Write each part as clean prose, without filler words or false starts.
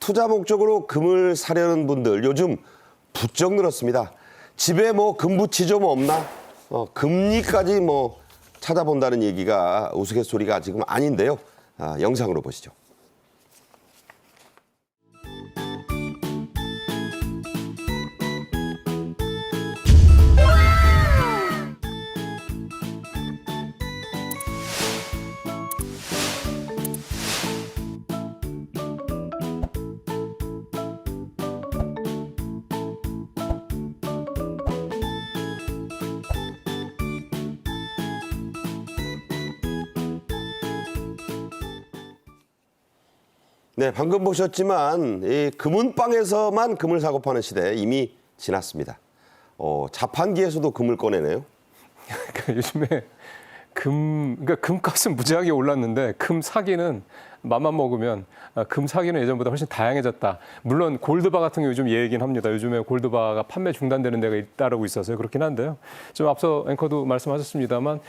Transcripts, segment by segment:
투자 목적으로 금을 사려는 분들 요즘 부쩍 늘었습니다. 집에 뭐 금붙이 좀 없나? 금리까지 뭐 찾아본다는 얘기가 우스갯소리가 지금 아닌데요. 영상으로 보시죠. 네, 방금 보셨지만 이 금은방에서만 금을 사고 파는 시대 이미 지났습니다. 자판기에서도 금을 꺼내네요. 그러니까 요즘에 그러니까 금값은 무지하게 올랐는데 금 사기는 맘만 먹으면 금 사기는 예전보다 훨씬 다양해졌다. 물론 골드바 같은 게 요즘 예이긴 합니다. 요즘에 골드바가 판매 중단되는 데가 잇따르고 있어서요. 그렇긴 한데요. 좀 앞서 앵커도 말씀하셨습니다만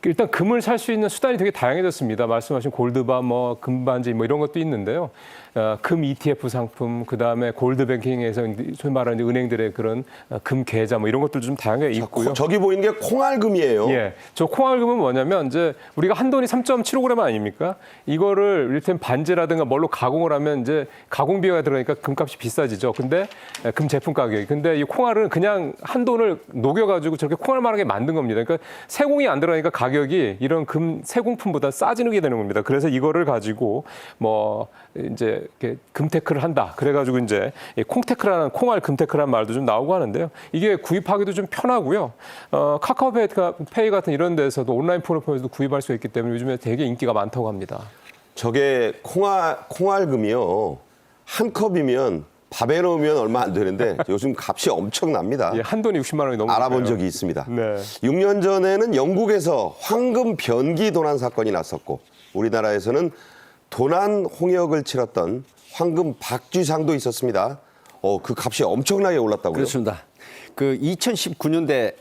일단 금을 살 수 있는 수단이 되게 다양해졌습니다. 말씀하신 골드바, 뭐 금반지 뭐 이런 것도 있는데요. 금 ETF 상품, 그다음에 골드뱅킹에서 소위 말하는 은행들의 그런 금 계좌 뭐 이런 것도 좀 다양하게 있고요. 저기 보이는 게 콩알금이에요. 예, 저 콩알금은 뭐냐면 이제 우리가 한 돈이 3.75g 아닙니까? 이거를 이를테면 반지라든가 뭘로 가공을 하면 이제 가공비가 들어가니까 금값이 비싸지죠. 근데 금 제품 가격이. 근데 이 콩알은 그냥 한 돈을 녹여가지고 저렇게 콩알만하게 만든 겁니다. 그러니까 세공이 안 들어가니까 가격이 이런 금 세공품보다 싸지게 되는 겁니다. 그래서 이거를 가지고 뭐 이제 이렇게 금테크를 한다. 그래가지고 이제 콩테크라는 콩알 금테크라는 말도 좀 나오고 하는데요. 이게 구입하기도 좀 편하고요. 카카오페이 같은 이런 데서도 온라인 플랫폼에서도 구입할 수 있기 때문에 요즘에 되게 인기가 많다고 합니다. 저게 콩알금이요. 한 컵이면 밥에 넣으면 얼마 안 되는데 요즘 값이 엄청납니다. 예, 한 돈이 60만 원이 넘는 알아본 거예요. 적이 있습니다. 네. 6년 전에는 영국에서 황금 변기 도난 사건이 났었고 우리나라에서는 도난 홍역을 치렀던 황금 박쥐상도 있었습니다. 그 값이 엄청나게 올랐다고요? 그렇습니다. 그 2019년대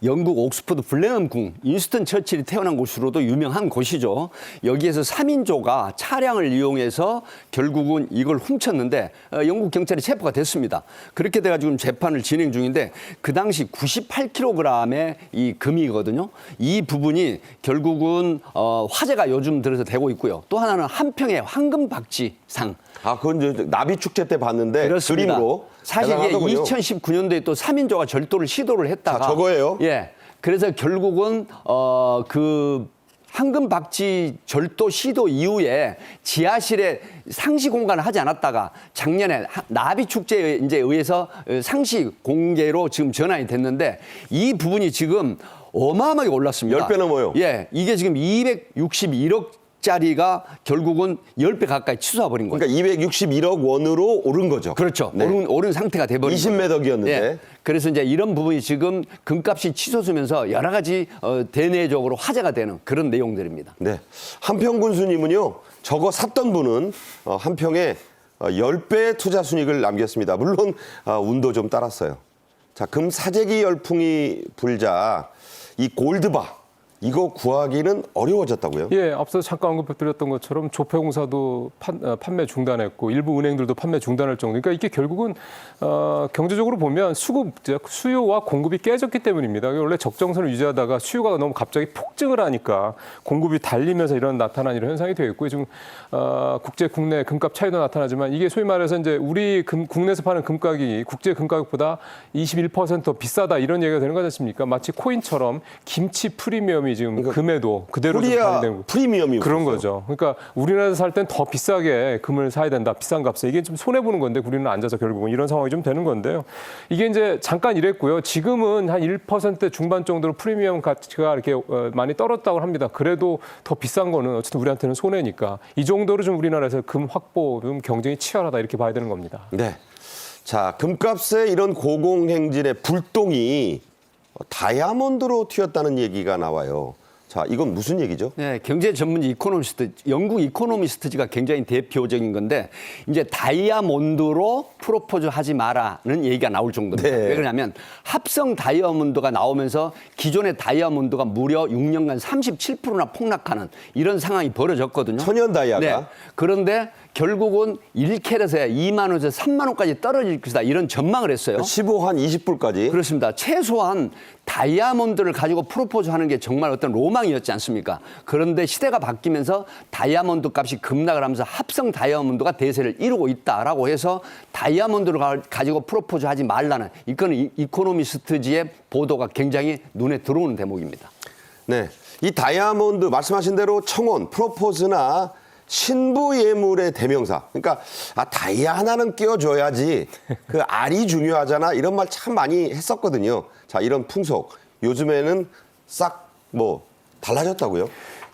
영국 옥스퍼드 블레엄궁 인스턴 처칠이 태어난 곳으로도 유명한 곳이죠. 여기에서 3인조가 차량을 이용해서 결국은 이걸 훔쳤는데 영국 경찰이 체포가 됐습니다. 그렇게 돼가지고 재판을 진행 중인데 그 당시 98kg의 이 금이거든요. 이 부분이 결국은 화제가 요즘 들어서 되고 있고요. 또 하나는 한평의 황금박쥐상. 그건 이제 나비축제 때 봤는데 그렇습니다. 그림으로 사실 이게 대단하더군요. 2019년도에 또 3인조가 절도를 시도를 했다가 저거예요? 예. 그래서 결국은 그 황금박쥐 절도 시도 이후에 지하실에 상시 공간을 하지 않았다가 작년에 나비 축제에 이제 의해서 상시 공개로 지금 전환이 됐는데 이 부분이 지금 어마어마하게 올랐습니다. 10배 넘어요. 예. 이게 지금 261억 짜리가 결국은 10배 가까이 치솟아 버린 거예요. 그러니까 261억 원으로 오른 거죠. 그렇죠. 네. 오른 상태가 돼버린 거죠. 20매덕이었는데. 예. 그래서 이제 이런 부분이 지금 금값이 치솟으면서 여러 가지 대내적으로 화제가 되는 그런 내용들입니다. 네. 한평 군수님은요. 저거 샀던 분은 한평에 10배의 투자 순익을 남겼습니다. 물론 운도 좀 따랐어요. 자, 금 사재기 열풍이 불자 이 골드바 이거 구하기는 어려워졌다고요? 예, 앞서 잠깐 언급드렸던 것처럼 조폐공사도 판매 중단했고 일부 은행들도 판매 중단할 정도. 그러니까 이게 결국은 경제적으로 보면 수요와 공급이 깨졌기 때문입니다. 원래 적정선을 유지하다가 수요가 너무 갑자기 폭증을 하니까 공급이 달리면서 나타난 이런 현상이 되어 있고 지금 국제 국내 금값 차이도 나타나지만 이게 소위 말해서 이제 우리 국내에서 파는 금가격이 국제 금가격보다 21% 더 비싸다 이런 얘기가 되는 거 아니겠습니까? 마치 코인처럼 김치 프리미엄이 지금 그러니까 금에도 그대로 좀 발휘되고 프리미엄이 그런 없었어요. 거죠. 그러니까 우리나라에서 살 땐 더 비싸게 금을 사야 된다. 비싼 값에. 이게 좀 손해 보는 건데 우리는 앉아서 결국은 이런 상황이 좀 되는 건데요. 이게 이제 잠깐 이랬고요. 지금은 한 1% 중반 정도로 프리미엄 가치가 이렇게 많이 떨어졌다고 합니다. 그래도 더 비싼 거는 어쨌든 우리한테는 손해니까 이 정도로 좀 우리나라에서 금 확보 좀 경쟁이 치열하다 이렇게 봐야 되는 겁니다. 네. 자, 금값의 이런 고공행진의 불똥이 다이아몬드로 튀었다는 얘기가 나와요. 자, 이건 무슨 얘기죠? 네, 경제 전문지 이코노미스트, 영국 이코노미스트지가 굉장히 대표적인 건데 이제 다이아몬드로 프로포즈 하지 마라는 얘기가 나올 정도입니다. 네. 왜 그러냐면 합성 다이아몬드가 나오면서 기존의 다이아몬드가 무려 6년간 37%나 폭락하는 이런 상황이 벌어졌거든요. 천연 다이아가. 네. 그런데 결국은 1캐럿에 2만 원에서 3만 원까지 떨어질 것이다. 이런 전망을 했어요. 15, 한 20불까지. 그렇습니다. 최소한 다이아몬드를 가지고 프로포즈하는 게 정말 어떤 로망이었지 않습니까? 그런데 시대가 바뀌면서 다이아몬드 값이 급락을 하면서 합성 다이아몬드가 대세를 이루고 있다라고 해서 다이아몬드를 가지고 프로포즈하지 말라는 이건 이코노미스트지의 보도가 굉장히 눈에 들어오는 대목입니다. 네. 이 다이아몬드 말씀하신 대로 청혼, 프로포즈나 신부 예물의 대명사. 그러니까 다이아 하나는 끼워줘야지. 그 알이 중요하잖아. 이런 말 참 많이 했었거든요. 자, 이런 풍속. 요즘에는 싹 달라졌다고요?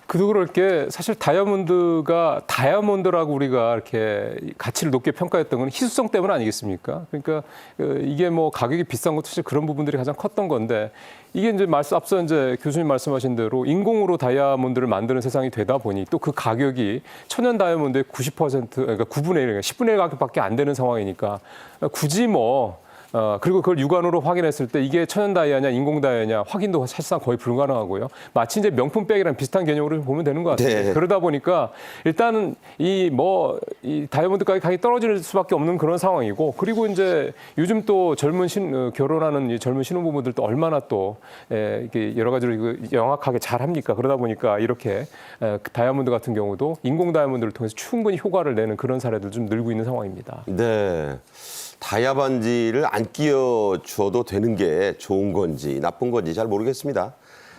그도 그럴 게 사실 다이아몬드가 다이아몬드라고 우리가 이렇게 가치를 높게 평가했던 건 희소성 때문 아니겠습니까? 그러니까 이게 뭐 가격이 비싼 것도 사실 그런 부분들이 가장 컸던 건데 이게 이제 앞서 이제 교수님 말씀하신 대로 인공으로 다이아몬드를 만드는 세상이 되다 보니 또 그 가격이 천연 다이아몬드의 90% 그러니까 9분의 1, 그러니까 10분의 1 가격밖에 안 되는 상황이니까 굳이 그리고 그걸 육안으로 확인했을 때 이게 천연 다이아냐 인공 다이아냐 확인도 사실상 거의 불가능하고요. 마치 이제 명품백이랑 비슷한 개념으로 보면 되는 것 같아요. 네. 그러다 보니까 일단은 이 다이아몬드 가격이 떨어질 수밖에 없는 그런 상황이고 그리고 이제 요즘 또 결혼하는 이 젊은 신혼부부들도 얼마나 또 이게 여러 가지로 영악하게 잘 합니까? 그러다 보니까 이렇게 다이아몬드 같은 경우도 인공 다이아몬드를 통해서 충분히 효과를 내는 그런 사례들 좀 늘고 있는 상황입니다. 네. 다이아 반지를 안 끼워줘도 되는 게 좋은 건지 나쁜 건지 잘 모르겠습니다.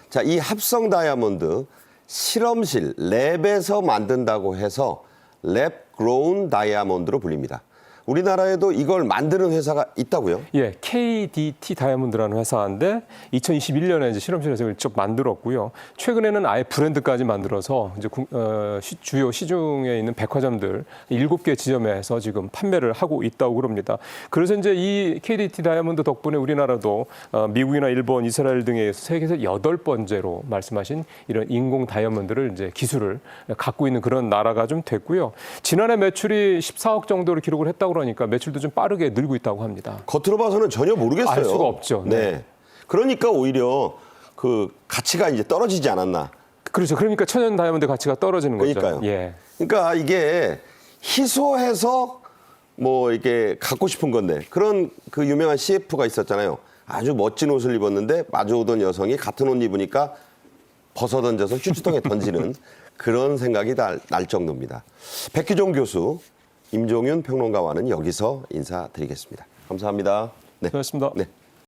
자, 이 합성 다이아몬드 실험실 랩에서 만든다고 해서 랩 그로운 다이아몬드로 불립니다. 우리나라에도 이걸 만드는 회사가 있다고요? 예, KDT 다이아몬드라는 회사인데 2021년에 이제 실험실에서 직접 만들었고요. 최근에는 아예 브랜드까지 만들어서 이제 주요 시중에 있는 백화점들 7개 지점에서 지금 판매를 하고 있다고 그럽니다. 그래서 이제 이 KDT 다이아몬드 덕분에 우리나라도 미국이나 일본, 이스라엘 등에 세계에서 8번째로 말씀하신 이런 인공 다이아몬드를 이제 기술을 갖고 있는 그런 나라가 좀 됐고요. 지난해 매출이 14억 정도를 기록을 했다고 그러니까 매출도 좀 빠르게 늘고 있다고 합니다. 겉으로 봐서는 전혀 모르겠어요. 알 수가 없죠. 네. 그러니까 오히려 그 가치가 이제 떨어지지 않았나. 그렇죠. 그러니까 천연 다이아몬드 가치가 떨어지는 거죠. 그러니까요. 예. 그러니까 이게 희소해서 이게 갖고 싶은 건데 그런 그 유명한 CF가 있었잖아요. 아주 멋진 옷을 입었는데 마주오던 여성이 같은 옷 입으니까 벗어 던져서 휴지통에 던지는 그런 생각이 날 정도입니다. 백기종 교수, 임종윤 평론가와는 여기서 인사드리겠습니다. 감사합니다. 네. 고맙습니다. 네.